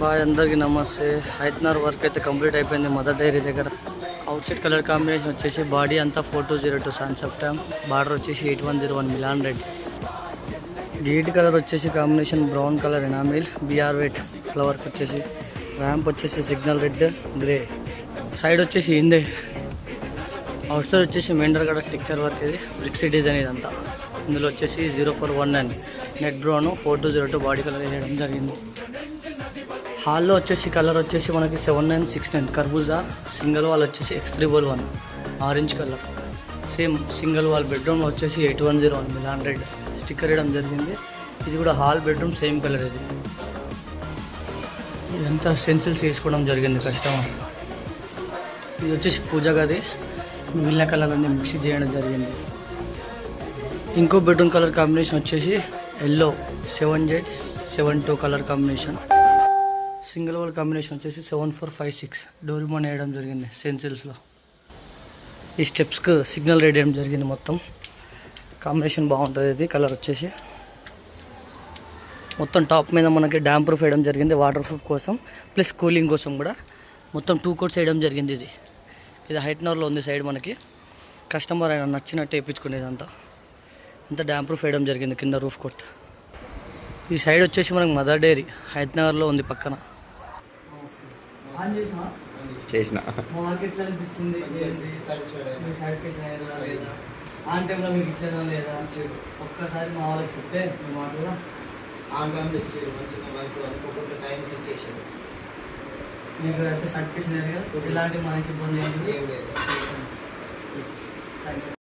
Bye అందరికీ నమస్తే. Hyderabad work అయితే కంప్లీట్ అయిపోయింది మదర్ డైరీ దగ్గర. అవుట్ సైడ్ కలర్ కాంబినేషన్ వచ్చేసి బాడీ అంతా 4202 సన్స్ ఆఫ్ టైమ్, బార్డర్ వచ్చేసి 8101 మిలాన్ రెడ్. గేట్ కలర్ వచ్చేసి కాంబినేషన్ బ్రౌన్ కలర్ ఎనామిల్, బిఆర్ వెయిట్ ఫ్లవర్కి వచ్చేసి ర్యాంప్ వచ్చేసి సిగ్నల్ రెడ్ గ్రే. సైడ్ వచ్చేసి ఇందే. అవుట్ సైడ్ వచ్చేసి మెండర్ గడ స్టిక్చర్ వర్క్, ఇది బ్రిక్స్ డిజైన్ ఇదంతా. ఇందులో వచ్చేసి 0419 నెట్ బ్రౌన్ 4202 బాడీ కలర్ వేయడం జరిగింది. హాల్లో వచ్చేసి కలర్ వచ్చేసి మనకి 7969 కర్బూజా. సింగిల్ వాల్ వచ్చేసి X311 orange colour. Same single wall bedroom వచ్చేసి 8101 మిలాన్ రెడ్ స్టిక్కర్ వేయడం జరిగింది. ఇది కూడా హాల్ బెడ్రూమ్ సేమ్ కలర్. ఇదంతా సెన్సిల్స్ వేసుకోవడం జరిగింది కస్టమర్. ఇది వచ్చేసి పూజా గది, మిగిలిన కలర్ అన్నీ మిక్స్ చేయడం జరిగింది. ఇంకో బెడ్రూమ్ కలర్ కాంబినేషన్ వచ్చేసి yellow 7872 colour combination. Single wall combination వచ్చేసి 7456 డోరిమాన్ వేయడం జరిగింది సెన్సిల్స్లో. ఈ స్టెప్స్కి సిగ్నల్ రెడ్ వేయడం జరిగింది. మొత్తం కాంబినేషన్ బాగుంటుంది. ఇది కలర్ వచ్చేసి మొత్తం టాప్ మీద మనకి డ్యామ్ ప్రూఫ్ వేయడం జరిగింది, వాటర్ ప్రూఫ్ కోసం ప్లస్ కూలింగ్ కోసం కూడా. మొత్తం 2 కోట్స్ వేయడం జరిగింది. ఇది హైట్నర్లో ఉంది సైడ్. మనకి కస్టమర్ అయినా నచ్చినట్టు వేయించుకునేది అంతా డ్యామ్ ప్రూఫ్ వేయడం జరిగింది కింద రూఫ్ కోట్. ఈ సైడ్ వచ్చేసి మనకి మదర్ డైరీ హైదరాబాద్లో ఉంది పక్కన. చేసిన మార్కెట్లో అనిపించింది ఆన్ టైంలో మీకు ఇచ్చారా లేదా ఒక్కసారి మా వాళ్ళకి చెప్తే మీ మాటలు ఆన్ టైం ఇచ్చారు, మంచిగా వర్క్ అనుకోకుండా టైం ఇచ్చేసాడు. మీకు అయితే సర్టిఫికేషన్ కదా, ఎలాంటి మంచి ఇబ్బంది ఏం లేదు. Thank you.